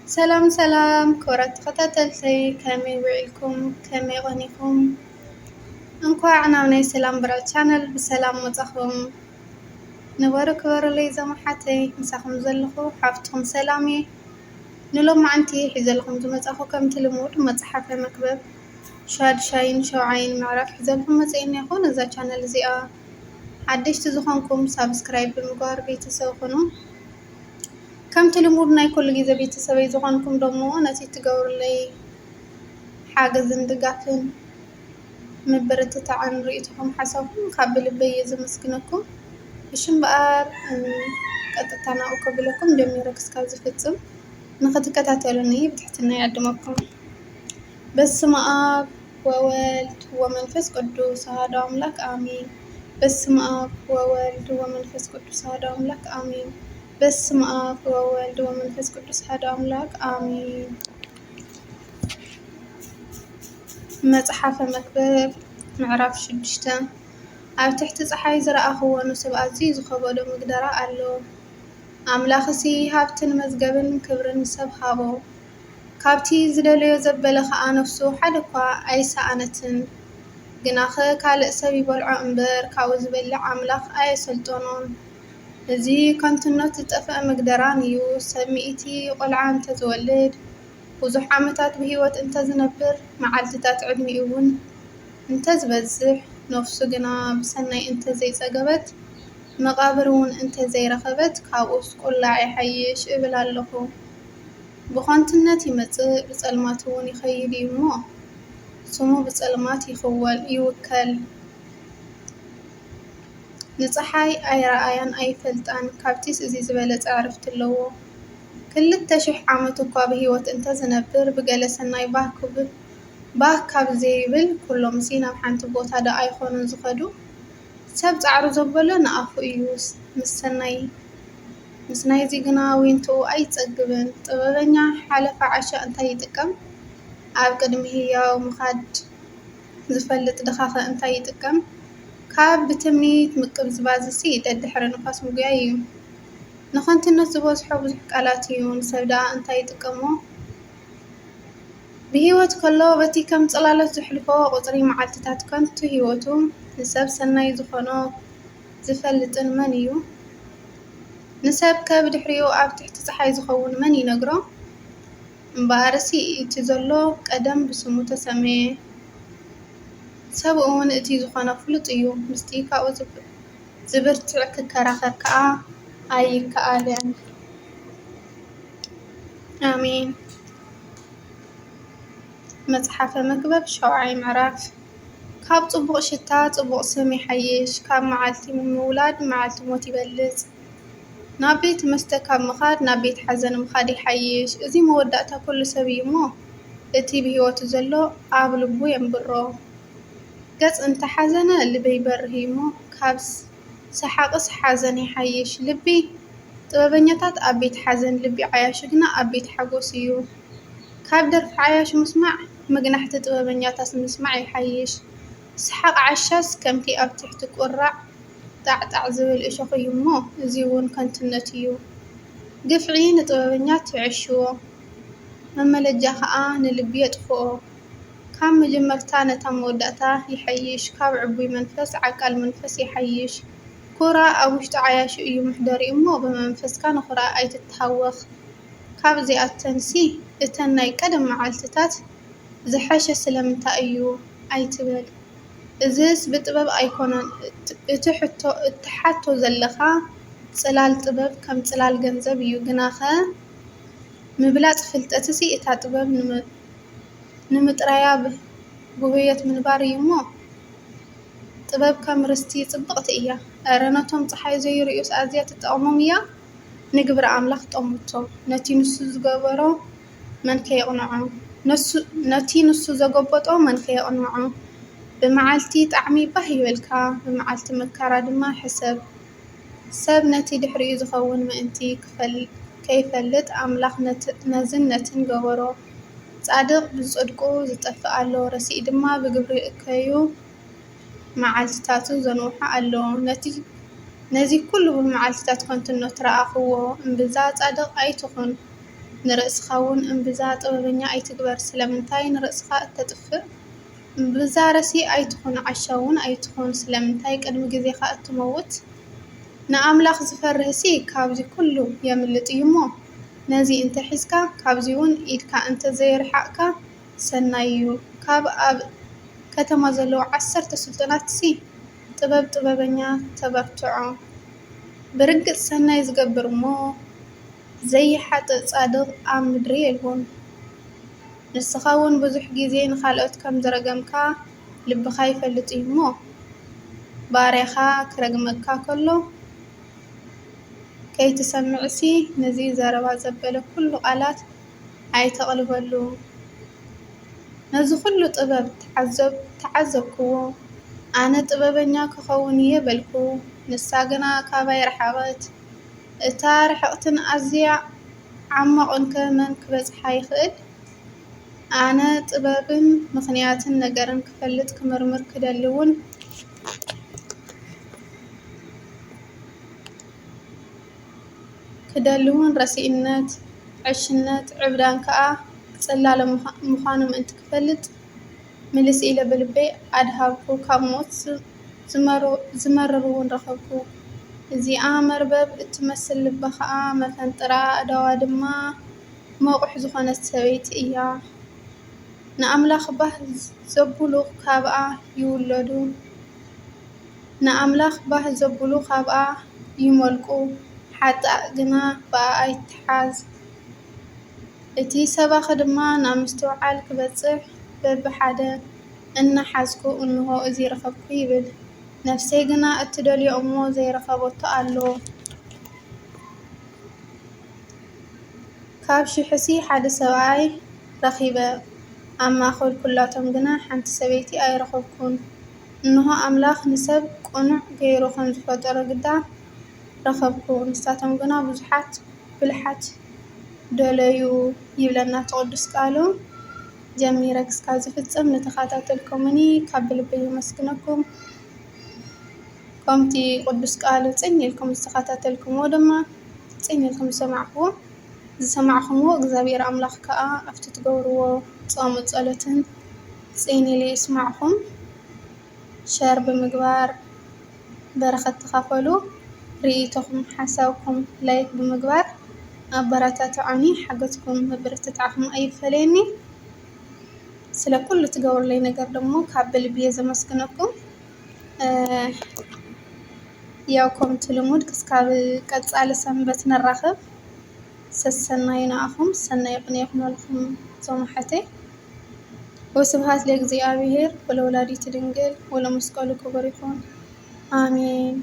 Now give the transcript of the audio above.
سلام سلام كرة تختتلتي كمي وعيكم كمي غنيكم انكو عناوني سلام برا channel بسلام متخم نبارك لي زمحتي مساخم زلخو حافتكم سلامي نلوم عنتي حزلكم زمتخو كم تلمود مصحف مكبب شاد شاين شوعين معرف حزلكم مزين يخون إذا channel زيا حدش تزخونكم سابسكرايب بمقار بيتسوخنو كم تلمود ناي كل جيزة بيتسوي زخونكم دمو نتي تقور لي حاجة زندقافن مبرتة عن رؤيتكم حسابكم قبل بيز مسكنكم بشم بقى قطعنا أقبلكم دمي ركز كاز فتم نخد كتاتلوني بتحتنا يعدمكم بسم آب وولد ومنفس قدوس هذا أملاك آمين بسم آب وولد ومنفس قدوس هذا أملاك آمين بسم آب وولد ومنفس قدوس هذا أملاك آمين مصحف مكبب معرف شدشتا ኣብ ትሕቲ ፀሓይ ዝረኣኽዎ ንሰብ ኣዝዩ ዝኸበዶ ምግደራ ኣሎ ኣምላኽሲ ሃብትን መዝገብን ክብርን ሰብ ሃቦ ካብቲ ዝደለዮ ዘበለ ኸዓ ነፍሱ ሓደ እኳ ኣይሰኣነትን ግናኸ ካልእ ሰብ ይበልዖ እምበር ካብኡ ዝበልዕ ኣምላኽ ኣየሰልጦኖን እዚ ከንትነት ዝጠፍአ ምግደራን እዩ ሰብ ሚእቲ ቆልዓ እንተዝወልድ ብዙሕ ዓመታት ብሂወት እንተዝነብር መዓልትታት ዕድሚኡ እውን እንተዝበዝሕ ነፍሱ ግና ብሰናይ እንተዘይፀገበት መቃብር እውን እንተዘይረኸበት ካብኡስ ቁላዕ ይሓይሽ እብል ኣለኹ ብኾንትነት ይመጽእ ብጸልማት እውን ይኸይድ እዩ እሞ ስሙ ብጸልማት ይውከል ንፀሓይ ኣይረኣያን ኣይፈልጣን ካብቲስ እዚ ዝበለፀ ዕርፍቲ ኣለዎ 2000 ዓመት እኳ ብሂወት እንተዝነብር ብገለ ሰናይ ባህ ካብ ዘይብል ኩሎም ናብ ሓንቲ ቦታ ዳ ኣይኾኑን ዝኸዱ ሰብ ፃዕሩ ዘበሎ ንኣፉ እዩ ምስ ናይዚ ግና ዊንትኡ ኣይፀግብን ጥበበኛ ሓለፋ ዓሻ እንታይ ይጥቀም ኣብ ቅድሚ ህያው ምኻድ ዝፈልጥ ድኻኸ እንታይ ይጥቀም ካብ ብትምኒት ምቅብዝባዝሲ ደድሕሪ ንፋስ ምጉያ እዩ ንኾንትነት ዝበዝሖ ብዙሕ ቃላት እዩ ንሰብ ደኣ እንታይ ይጥቀሞ ብሂወት ከሎ በቲ ከም ጽላሎት ዝሕልፎ ቁጽሪ መዓልትታት ከንቱ ሂወቱ ንሰብ ሰናይ ዝኾኖ ዝፈልጥን መን እዩ ንሰብ ከብድሕሪኡ ኣብ ትሕቲ ፀሓይ ዝኸውን መን ይነግሮ እምበኣርሲ እቲ ዘሎ ቀደም ብስሙ ተሰመየ ሰብ እውን እቲ ዝኾነ ፍሉጥ እዩ ምስቲ ካብኡ ዝብርትዕ ክከራኸር ከዓ ኣይከኣልን ኣሜን መጽሓፈ መክብብ 7ይ ምዕራፍ ካብ ጽቡቕ ሽታ ጽቡቕ ስም ይሓይሽ ካብ መዓልቲ ምውላድ መዓልቲ ሞት ይበልጽ ናብ ቤት መስተ ካብ ምኻድ ናብ ቤት ሓዘን ምኻድ ይሓይሽ እዚ መወዳእታ ኩሉ ሰብ እዩ እሞ እቲ ብሂወቱ ዘሎ ኣብ ልቡ የንብሮ ገጽ እንተሓዘነ ልበ ይበርህ እሞ ካብ ሰሓቕስ ሓዘን ይሓይሽ ልቢ ጥበበኛታት ኣብ ቤት ሓዘን ልቢ ዓያሹ ግና ኣብ ቤት ሓጎስ እዩ ካብ ደርፊ ዓያሽ ምስማዕ መግናሕቲ ጥበበኛታት ምስማዕ ይሓይሽ ሰሓቕ ዓሻስ ከምቲ ኣብ ትሕቲ ቁራዕ ጣዕጣዕ ዝብል እሾኽ እዩ እሞ እዚ እውን ከንትነት እዩ ግፍዒ ንጥበበኛት ይዕሽዎ መመለጃ ኸዓ ንልቢ የጥፍኦ ካብ መጀመርታ ነታ መወዳእታ ይሓይሽ ካብ ዕቡይ መንፈስ ዓቃል መንፈስ ይሓይሽ ኩራ ኣብ ውሽጢ ዓያሹ እዩ ምሕደሪ እሞ ብመንፈስካ ንኹራ ኣይትተሃወኽ ካብ እዚኣተንሲ እተን ናይ ቀደም መዓልትታት ዝሐሸ ስለምንታይ እዩ ኣይትበል እዝስ ብጥበብ ኣይኮነን እትሓቶ ዘለኻ ጽላል ጥበብ ከም ጽላል ገንዘብ እዩ ግናኸ ምብላፅ ፍልጠትሲ እታ ጥበብ ንምጥራያ ብህየት ምንባር እዩ እሞ ጥበብ ከም ርስቲ ጽብቕቲ እያ ኣረ ነቶም ፀሓይ ዘይርእዩስ ኣዝያ ትጠቕሞም እያ ንግብሪ ኣምላኽ ጠሙቶ ነቲ ንሱ ዝገበሮ መን ከየቕንዖ ነቲ ንሱ ዘገበጦ መን ከየቕንዖ ብመዓልቲ ጣዕሚ ባህ ይበልካ ብመዓልቲ መካራ ድማ ሕሰብ ሰብ ነቲ ድሕሪኡ ዝኸውን ምእንቲ ከይፈልጥ ኣምላኽ ነዝነትን ገበሮ ጻድቕ ብጽድቁ ዝጠፍእ ኣሎ ረሲእ ድማ ብግብሪ እከዩ መዓልትታቱ ዘንውሖ ኣሎ ነዚ ኩሉ ብመዓልትታት ከንትነት ረኣኽዎ እምብዛ ጻድቕ ኣይትኹን ንርእስኻ እውን እምብዛ ጥበበኛ ኣይትግበር ስለምንታይ ንርእስኻ እተጥፍእ እምብዛ ረሲ ኣይትኹን ዓሻ እውን ኣይትኹን ስለምንታይ ቅድሚ ግዜኻ እትመውት ንኣምላኽ ዝፈርህሲ ካብዚ ኩሉ የምልጥ እዩ እሞ ነዚ እንተሒዝካ ካብዚ እውን ኢድካ እንተዘይርሓቕካ ሰናይ እዩ። ካብ ኣብ ከተማ ዘለዉ 10 ስልጡናትሲ ጥበበኛ ተበርትዖ ብርግጽ ሰናይ ዝገብር እሞ ዘይሓጥእ ጻድቕ ኣብ ምድሪ የልቦን። ንስኻ እውን ብዙሕ ግዜ ንኻልኦት ከም ዝረገምካ ልብኻ ይፈልጥ እዩ እሞ ባርያኻ ክረግመካ ከሎ ከይትሰምዕሲ ነዚ ዘረባ ዘበለ ኩሉ ቃላት ኣይተቕልበሉ። ነዚ ኩሉ ጥበብ ተዓዘብክዎ ኣነ ጥበበኛ ክኸውን እየ በልኩ ንሳ ግና ካባይ ረሓቐት እታ ርሕቕትን ኣዝያ ዓማቝን ከ መን ክበጽሓ ይኽእል? ኣነ ጥበብን ምኽንያትን ነገርን ክፈልጥ ክምርምር ክደልውን ረሲእነት ዕሽነት ዕብዳን ከኣ ጽላለ ምዃኑ ምእንቲ ክፈልጥ ምልስ ኢለ ብልበይ ኣድሃብኩ ካብ ሞት ዝመርር እውን ረኸብኩ። እዚኣ መርበብ እትመስል ልባ ኸኣ መፈንጥራ ኣእዳዋ ድማ መቑሕ ዝኾነት ሰበይቲ እያ። ንኣምላኽ ባህ ዘብሉ ካብኣ ይመልቁ ሓጣእ ግና ብኣ ኣይትሓዝ። እቲ ሰባኺ ድማ ናብ ምስትውዓል ክበጽሕ በብሓደ እናሓዝኩ እንሆ እዚ ረኸብኩ ይብል። ነፍሰይ ግና እትደልዮ እሞ ዘይረኸበቶ ኣሎ። ካብ ሽሕሲ ሓደ ሰብኣይ ረኺበ ኣብ ማእኸል ኩላቶም ግና ሓንቲ ሰበይቲ ኣይረኸብኩን። እንሆ ኣምላኽ ንሰብ ቁኑዕ ገይሩ ከም ዝፈጠሮ ግዳ ረኸብኩ ንሳቶም ግና ብዙሓት ብልሓት ደለዩ ይብለና እቲ ቅዱስ ቃሉ። ጀሚረ ክሳብ ዝፍጸም ንተኸታተልኩምኒ ካብ ልበይ የመስግነኩም። ከምቲ ቅዱስ ቃሉ ፅን ኢልኩም ዝተኸታተልኩምዎ ድማ ፅን ኢልኩም ዝሰማዕኹምዎ እግዚኣብሔር ኣምላኽ ከዓ ኣብቲ ትገብርዎ ጾምን ጸሎትን ፅን ኢሉ ይስማዕኹም። ሸር ብምግባር በረኸት ተኻፈሉ። ርኢቶኹም ሓሳብኩም ላይክ ብምግባር ኣበረታትዑኒ። ሓገዝኩም ምብርትታዕኹም ኣይፈለየኒ። ስለ ኩሉ ትገብሩለይ ነገር ደሞ ካብ ልቢ እየ ዘመስግነኩም። ያው ከምቲ ልሙድ ክስካብ ቀጻሊ ሰንበት ነራኽብ። ሰናይ ንኣኹም ሰናይ ቅንየ ይኹነልኩም ዞም ኣሕተይ። ወስብሃት ለእግዚአብሔር ወለወላዲቱ ድንግል ወለመስቀሉ ክቡር ይኹን። ኣሜን።